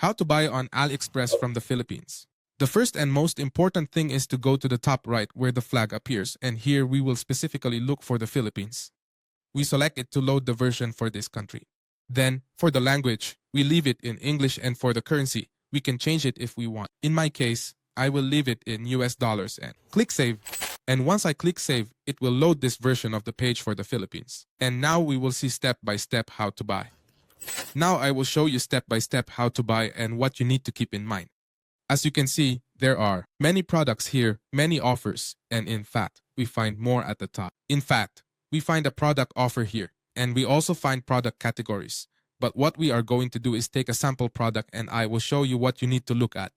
How to buy on AliExpress from the Philippines. The first and most important thing is to go to the top right where the flag appears, and here we will specifically look for the Philippines. We select it to load the version for this country. Then, for the language, we leave it in English, and for the currency, we can change it if we want. In my case, I will leave it in US dollars and click Save. And once I click Save, it will load this version of the page for the Philippines. And now we will see step by step how to buy. Now I will show you step by step how to buy and what you need to keep in mind. As you can see, there are many products here, many offers, and in fact, we find more at the top. In fact, we find a product offer here, and we also find product categories. But what we are going to do is take a sample product and I will show you what you need to look at.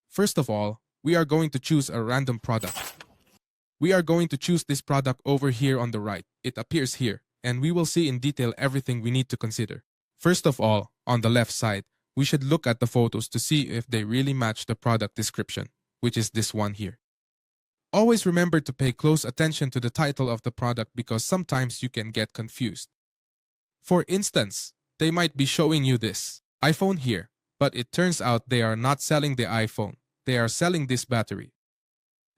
First of all, we are going to choose a random product. We are going to choose this product over here on the right. It appears here, and we will see in detail everything we need to consider. First of all, on the left side, we should look at the photos to see if they really match the product description, which is this one here. Always remember to pay close attention to the title of the product because sometimes you can get confused. For instance, they might be showing you this iPhone here, but it turns out they are not selling the iPhone. They are selling this battery.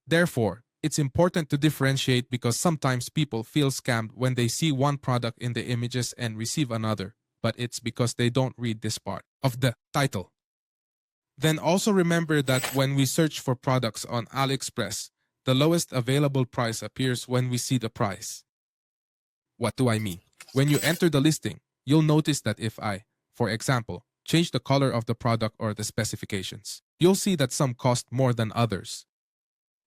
Therefore, it's important to differentiate because sometimes people feel scammed when they see one product in the images and receive another, but it's because they don't read this part of the title. Then also remember that when we search for products on AliExpress, the lowest available price appears when we see the price. What do I mean? When you enter the listing, you'll notice that if I, for example, change the color of the product or the specifications, you'll see that some cost more than others.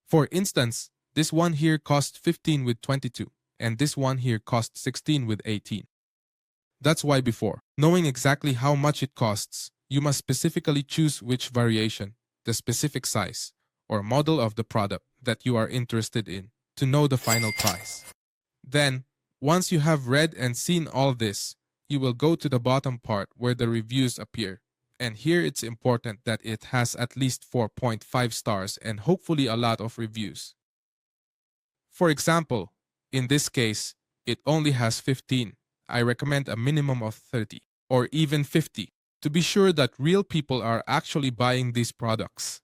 For instance, this one here cost 15 with 22, and this one here cost 16 with 18. That's why before knowing exactly how much it costs, you must specifically choose which variation, the specific size, or model of the product that you are interested in to know the final price. Then, once you have read and seen all this, you will go to the bottom part where the reviews appear. And here it's important that it has at least 4.5 stars and hopefully a lot of reviews. For example, in this case, it only has 15. I recommend a minimum of 30 or even 50 to be sure that real people are actually buying these products.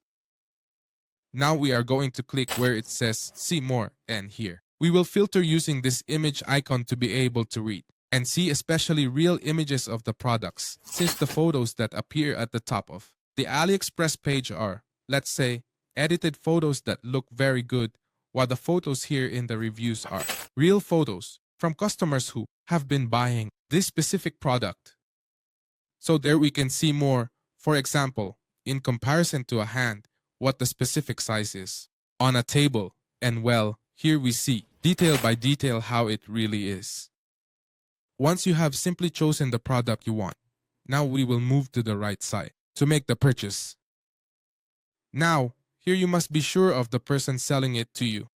Now we are going to click where it says See More, and here we will filter using this image icon to be able to read and see especially real images of the products, since the photos that appear at the top of the AliExpress page are, let's say, edited photos that look very good, while the photos here in the reviews are real photos from customers who have been buying this specific product. So there we can see more, for example, in comparison to a hand, what the specific size is on a table, and well, here we see detail by detail how it really is. Once you have simply chosen the product you want, now we will move to the right side to make the purchase. Now, here you must be sure of the person selling it to you.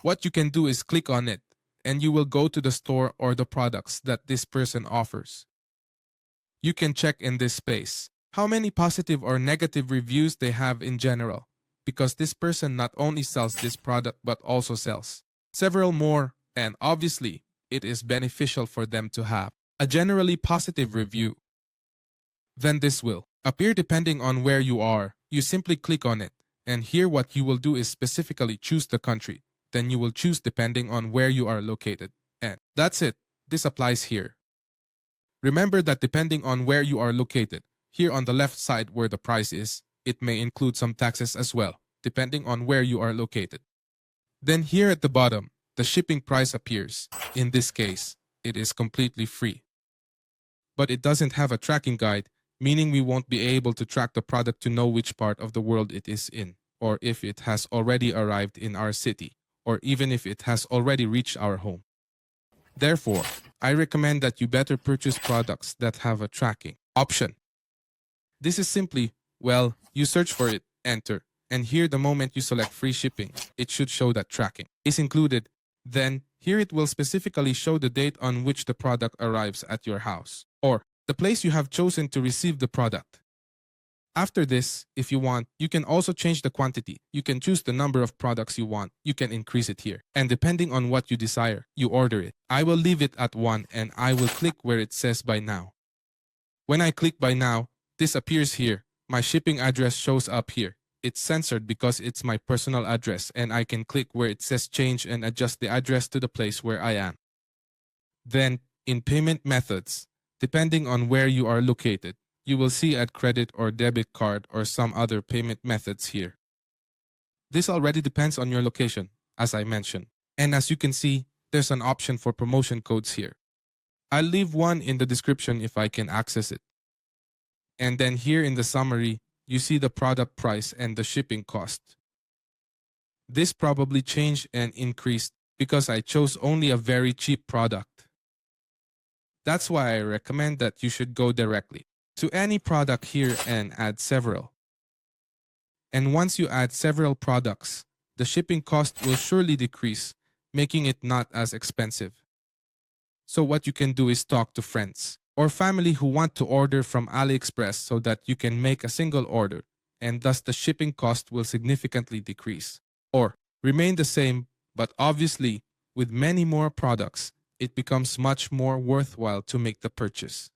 What you can do is click on it, and you will go to the store or the products that this person offers. You can check in this space how many positive or negative reviews they have in general, because this person not only sells this product but also sells several more, and obviously, it is beneficial for them to have a generally positive review. Then this will appear depending on where you are. You simply click on it, and here what you will do is specifically choose the country. Then you will choose depending on where you are located. And that's it. This applies here. Remember that depending on where you are located, here on the left side where the price is, it may include some taxes as well, depending on where you are located. Then here at the bottom, the shipping price appears. In this case, it is completely free. But it doesn't have a tracking guide, meaning we won't be able to track the product to know which part of the world it is in, or if it has already arrived in our city, or even if it has already reached our home. Therefore, I recommend that you better purchase products that have a tracking option. This is simply, well, you search for it, enter, and here the moment you select free shipping, it should show that tracking is included. Then, here it will specifically show the date on which the product arrives at your house, or the place you have chosen to receive the product. After this, if you want, you can also change the quantity. You can choose the number of products you want. You can increase it here. And depending on what you desire, you order it. I will leave it at 1 and I will click where it says Buy Now. When I click Buy Now, This appears here. My shipping address shows up here. It's censored because it's my personal address, and I can click where it says change and adjust the address to the place where I am. Then, in payment methods, depending on where you are located, you will see add credit or debit card or some other payment methods here. This already depends on your location, as I mentioned. And as you can see, there's an option for promotion codes here. I'll leave one in the description if I can access it. And then here in the summary, you see the product price and the shipping cost. This probably changed and increased because I chose only a very cheap product. That's why I recommend that you should go directly to any product here and add several. And once you add several products, the shipping cost will surely decrease, making it not as expensive. So what you can do is talk to friends or family who want to order from AliExpress so that you can make a single order, and thus the shipping cost will significantly decrease or remain the same, but obviously with many more products, it becomes much more worthwhile to make the purchase.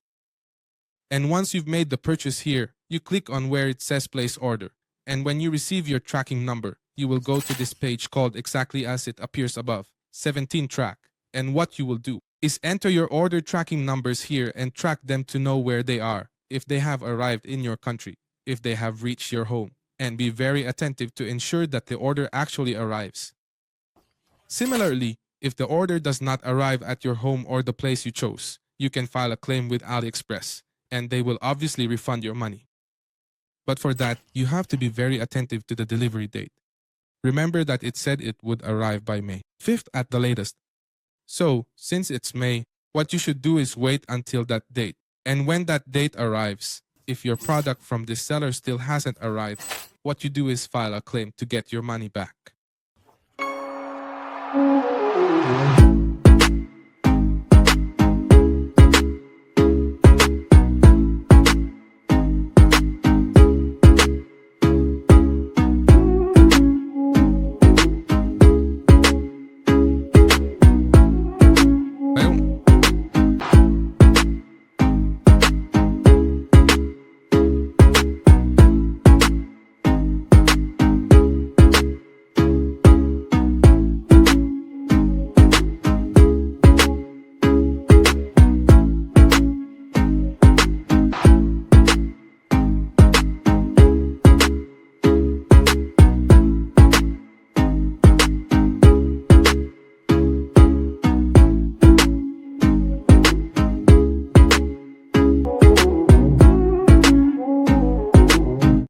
And once you've made the purchase here, you click on where it says place order, and when you receive your tracking number, you will go to this page called exactly as it appears above, 17 track, and what you will do is enter your order tracking numbers here and track them to know where they are, if they have arrived in your country, if they have reached your home, and be very attentive to ensure that the order actually arrives. Similarly, if the order does not arrive at your home or the place you chose, you can file a claim with AliExpress, and they will obviously refund your money. But for that, you have to be very attentive to the delivery date. Remember that it said it would arrive by May 5th at the latest. So, since it's May, what you should do is wait until that date. And when that date arrives, if your product from this seller still hasn't arrived, what you do is file a claim to get your money back.